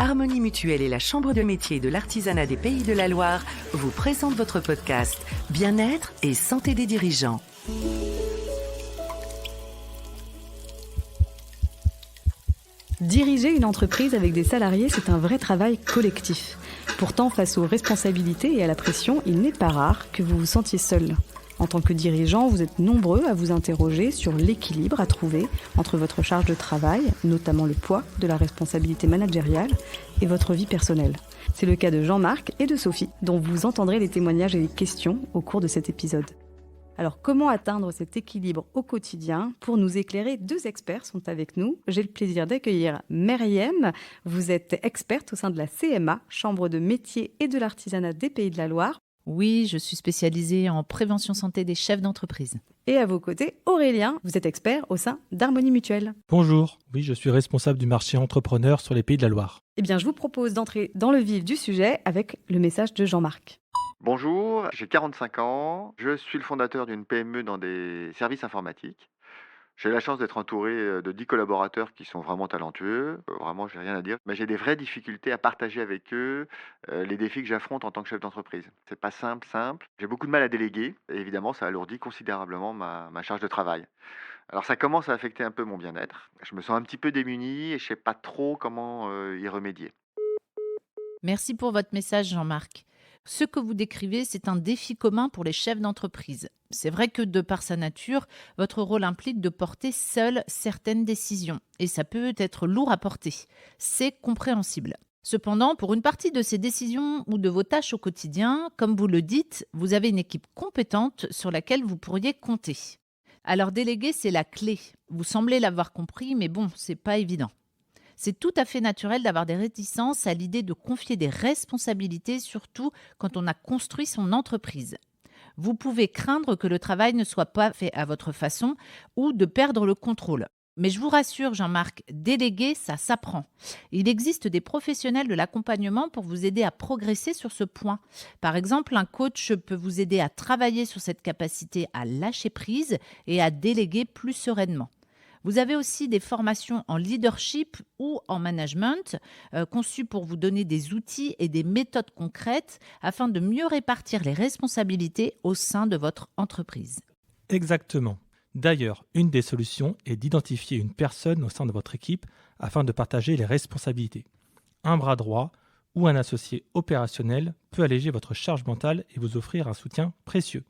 Harmonie Mutuelle et la Chambre de métier de l'artisanat des Pays de la Loire vous présentent votre podcast Bien-être et santé des dirigeants. Diriger une entreprise avec des salariés, c'est un vrai travail collectif. Pourtant, face aux responsabilités et à la pression, il n'est pas rare que vous vous sentiez seul. En tant que dirigeant, vous êtes nombreux à vous interroger sur l'équilibre à trouver entre votre charge de travail, notamment le poids de la responsabilité managériale, et votre vie personnelle. C'est le cas de Jean-Marc et de Sophie, dont vous entendrez les témoignages et les questions au cours de cet épisode. Alors, comment atteindre cet équilibre au quotidien? Pour nous éclairer, deux experts sont avec nous. J'ai le plaisir d'accueillir Myriam. Vous êtes experte au sein de la CMA, Chambre de métier et de l'artisanat des Pays de la Loire. Oui, je suis spécialisée en prévention santé des chefs d'entreprise. Et à vos côtés, Aurélien, vous êtes expert au sein d'Harmonie Mutuelle. Bonjour, oui, je suis responsable du marché entrepreneur sur les Pays de la Loire. Eh bien, je vous propose d'entrer dans le vif du sujet avec le message de Jean-Marc. Bonjour, j'ai 45 ans, je suis le fondateur d'une PME dans des services informatiques. J'ai la chance d'être entouré de 10 collaborateurs qui sont vraiment talentueux, vraiment j'ai rien à dire, mais j'ai des vraies difficultés à partager avec eux les défis que j'affronte en tant que chef d'entreprise. C'est pas simple, j'ai beaucoup de mal à déléguer et évidemment ça alourdit considérablement ma charge de travail. Alors ça commence à affecter un peu mon bien-être, je me sens un petit peu démuni et je sais pas trop comment y remédier. Merci pour votre message, Jean-Marc. Ce que vous décrivez, c'est un défi commun pour les chefs d'entreprise. C'est vrai que de par sa nature, votre rôle implique de porter seul certaines décisions et ça peut être lourd à porter. C'est compréhensible. Cependant, pour une partie de ces décisions ou de vos tâches au quotidien, comme vous le dites, vous avez une équipe compétente sur laquelle vous pourriez compter. Alors déléguer, c'est la clé. Vous semblez l'avoir compris, mais bon, c'est pas évident. C'est tout à fait naturel d'avoir des réticences à l'idée de confier des responsabilités, surtout quand on a construit son entreprise. Vous pouvez craindre que le travail ne soit pas fait à votre façon ou de perdre le contrôle. Mais je vous rassure, Jean-Marc, déléguer, ça s'apprend. Il existe des professionnels de l'accompagnement pour vous aider à progresser sur ce point. Par exemple, un coach peut vous aider à travailler sur cette capacité à lâcher prise et à déléguer plus sereinement. Vous avez aussi des formations en leadership ou en management conçues pour vous donner des outils et des méthodes concrètes afin de mieux répartir les responsabilités au sein de votre entreprise. Exactement. D'ailleurs, une des solutions est d'identifier une personne au sein de votre équipe afin de partager les responsabilités. Un bras droit ou un associé opérationnel peut alléger votre charge mentale et vous offrir un soutien précieux.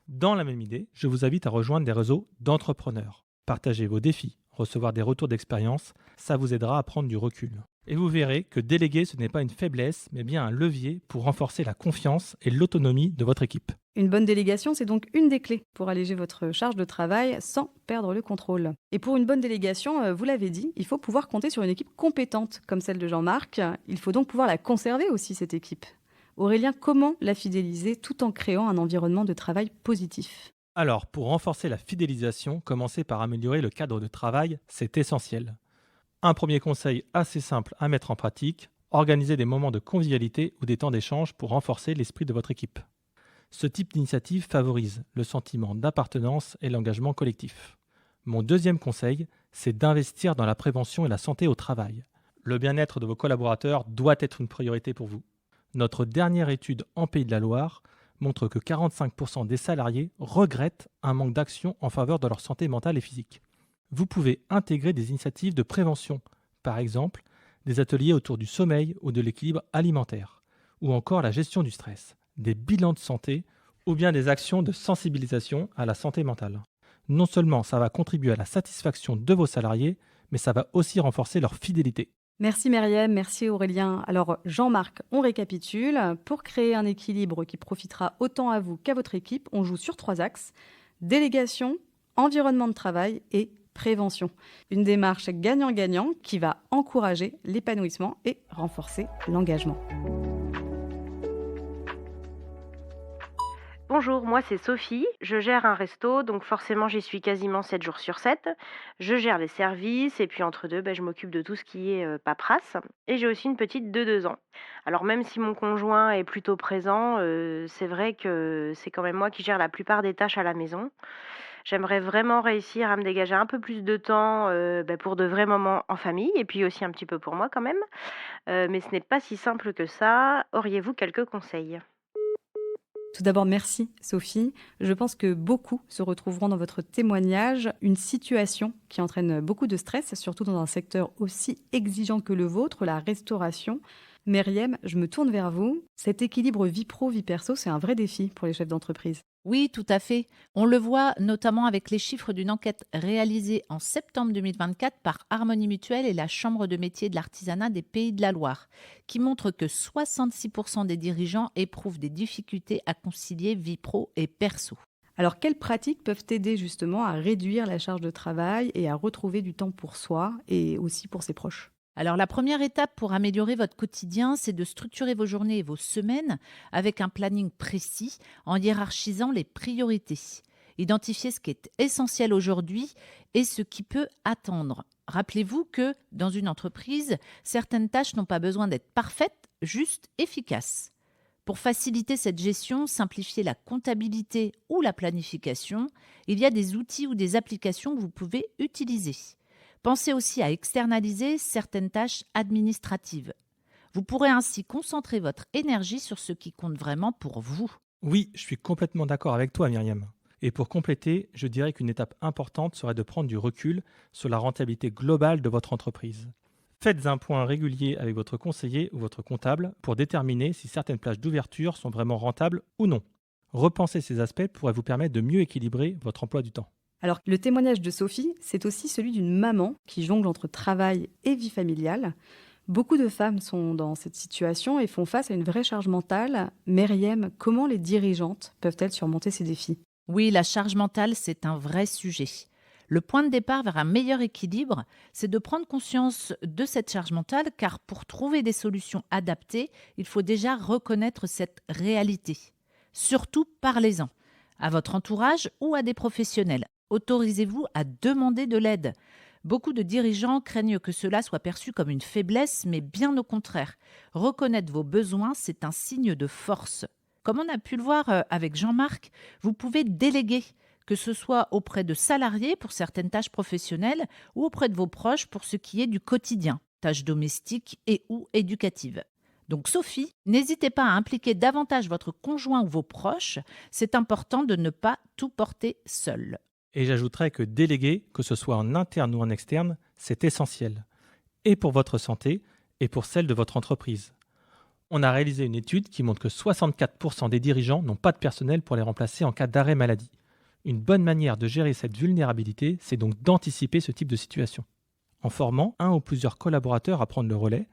Dans la même idée, je vous invite à rejoindre des réseaux d'entrepreneurs. Partagez vos défis, recevoir des retours d'expérience, ça vous aidera à prendre du recul. Et vous verrez que déléguer, ce n'est pas une faiblesse, mais bien un levier pour renforcer la confiance et l'autonomie de votre équipe. Une bonne délégation, c'est donc une des clés pour alléger votre charge de travail sans perdre le contrôle. Et pour une bonne délégation, vous l'avez dit, il faut pouvoir compter sur une équipe compétente comme celle de Jean-Marc. Il faut donc pouvoir la conserver aussi, cette équipe. Aurélien, comment la fidéliser tout en créant un environnement de travail positif ? Alors, pour renforcer la fidélisation, commencez par améliorer le cadre de travail, c'est essentiel. Un premier conseil assez simple à mettre en pratique, organisez des moments de convivialité ou des temps d'échange pour renforcer l'esprit de votre équipe. Ce type d'initiative favorise le sentiment d'appartenance et l'engagement collectif. Mon deuxième conseil, c'est d'investir dans la prévention et la santé au travail. Le bien-être de vos collaborateurs doit être une priorité pour vous. Notre dernière étude en Pays de la Loire montre que 45% des salariés regrettent un manque d'action en faveur de leur santé mentale et physique. Vous pouvez intégrer des initiatives de prévention, par exemple des ateliers autour du sommeil ou de l'équilibre alimentaire, ou encore la gestion du stress, des bilans de santé ou bien des actions de sensibilisation à la santé mentale. Non seulement ça va contribuer à la satisfaction de vos salariés, mais ça va aussi renforcer leur fidélité. Merci Myriam, merci Aurélien. Alors Jean-Marc, on récapitule. Pour créer un équilibre qui profitera autant à vous qu'à votre équipe, on joue sur 3 axes. Délégation, environnement de travail et prévention. Une démarche gagnant-gagnant qui va encourager l'épanouissement et renforcer l'engagement. Bonjour, moi c'est Sophie, je gère un resto, donc forcément j'y suis quasiment 7 jours sur 7. Je gère les services et puis entre deux, je m'occupe de tout ce qui est paperasse. Et j'ai aussi une petite de 2 ans. Alors même si mon conjoint est plutôt présent, c'est vrai que c'est quand même moi qui gère la plupart des tâches à la maison. J'aimerais vraiment réussir à me dégager un peu plus de temps, pour de vrais moments en famille et puis aussi un petit peu pour moi quand même. Mais ce n'est pas si simple que ça. Auriez-vous quelques conseils? Tout d'abord, merci Sophie. Je pense que beaucoup se retrouveront dans votre témoignage, une situation qui entraîne beaucoup de stress, surtout dans un secteur aussi exigeant que le vôtre, la restauration. Myriam, je me tourne vers vous. Cet équilibre vie pro, vie perso, c'est un vrai défi pour les chefs d'entreprise. Oui, tout à fait. On le voit notamment avec les chiffres d'une enquête réalisée en septembre 2024 par Harmonie Mutuelle et la Chambre de métiers de l'artisanat des Pays de la Loire, qui montre que 66% des dirigeants éprouvent des difficultés à concilier vie pro et perso. Alors, quelles pratiques peuvent aider justement à réduire la charge de travail et à retrouver du temps pour soi et aussi pour ses proches? Alors la première étape pour améliorer votre quotidien, c'est de structurer vos journées et vos semaines avec un planning précis en hiérarchisant les priorités. Identifiez ce qui est essentiel aujourd'hui et ce qui peut attendre. Rappelez-vous que dans une entreprise, certaines tâches n'ont pas besoin d'être parfaites, juste efficaces. Pour faciliter cette gestion, simplifier la comptabilité ou la planification, il y a des outils ou des applications que vous pouvez utiliser. Pensez aussi à externaliser certaines tâches administratives. Vous pourrez ainsi concentrer votre énergie sur ce qui compte vraiment pour vous. Oui, je suis complètement d'accord avec toi, Myriam. Et pour compléter, je dirais qu'une étape importante serait de prendre du recul sur la rentabilité globale de votre entreprise. Faites un point régulier avec votre conseiller ou votre comptable pour déterminer si certaines plages d'ouverture sont vraiment rentables ou non. Repenser ces aspects pourrait vous permettre de mieux équilibrer votre emploi du temps. Alors, le témoignage de Sophie, c'est aussi celui d'une maman qui jongle entre travail et vie familiale. Beaucoup de femmes sont dans cette situation et font face à une vraie charge mentale. Myriam, comment les dirigeantes peuvent-elles surmonter ces défis? Oui, la charge mentale, c'est un vrai sujet. Le point de départ vers un meilleur équilibre, c'est de prendre conscience de cette charge mentale, car pour trouver des solutions adaptées, il faut déjà reconnaître cette réalité. Surtout, parlez-en à votre entourage ou à des professionnels. Autorisez-vous à demander de l'aide. Beaucoup de dirigeants craignent que cela soit perçu comme une faiblesse, mais bien au contraire. Reconnaître vos besoins, c'est un signe de force. Comme on a pu le voir avec Jean-Marc, vous pouvez déléguer, que ce soit auprès de salariés pour certaines tâches professionnelles ou auprès de vos proches pour ce qui est du quotidien, tâches domestiques et ou éducatives. Donc Sophie, n'hésitez pas à impliquer davantage votre conjoint ou vos proches. C'est important de ne pas tout porter seul. Et j'ajouterais que déléguer, que ce soit en interne ou en externe, c'est essentiel. Et pour votre santé, et pour celle de votre entreprise. On a réalisé une étude qui montre que 64% des dirigeants n'ont pas de personnel pour les remplacer en cas d'arrêt maladie. Une bonne manière de gérer cette vulnérabilité, c'est donc d'anticiper ce type de situation. En formant un ou plusieurs collaborateurs à prendre le relais,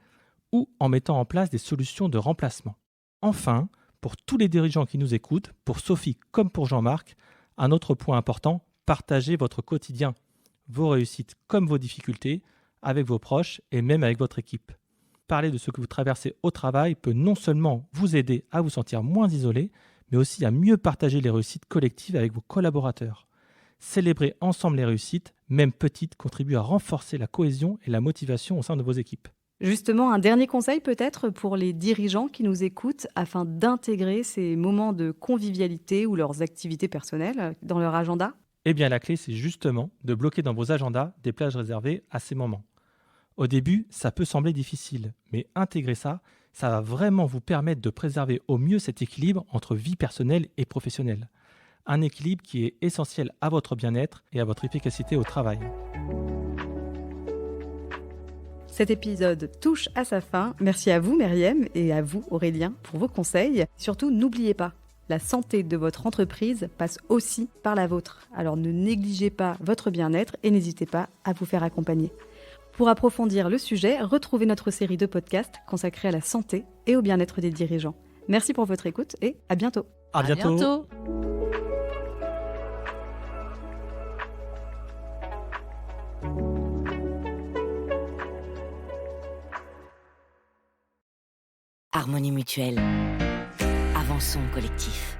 ou en mettant en place des solutions de remplacement. Enfin, pour tous les dirigeants qui nous écoutent, pour Sophie comme pour Jean-Marc, un autre point important, partagez votre quotidien, vos réussites comme vos difficultés, avec vos proches et même avec votre équipe. Parler de ce que vous traversez au travail peut non seulement vous aider à vous sentir moins isolé, mais aussi à mieux partager les réussites collectives avec vos collaborateurs. Célébrer ensemble les réussites, même petites, contribue à renforcer la cohésion et la motivation au sein de vos équipes. Justement, un dernier conseil peut-être pour les dirigeants qui nous écoutent afin d'intégrer ces moments de convivialité ou leurs activités personnelles dans leur agenda? Eh bien, la clé, c'est justement de bloquer dans vos agendas des plages réservées à ces moments. Au début, ça peut sembler difficile, mais intégrer ça va vraiment vous permettre de préserver au mieux cet équilibre entre vie personnelle et professionnelle. Un équilibre qui est essentiel à votre bien-être et à votre efficacité au travail. Cet épisode touche à sa fin. Merci à vous, Myriam, et à vous, Aurélien, pour vos conseils. Surtout, n'oubliez pas, la santé de votre entreprise passe aussi par la vôtre. Alors ne négligez pas votre bien-être et n'hésitez pas à vous faire accompagner. Pour approfondir le sujet, retrouvez notre série de podcasts consacrée à la santé et au bien-être des dirigeants. Merci pour votre écoute et à bientôt. À bientôt. Harmonie Mutuelle. Avançons collectif.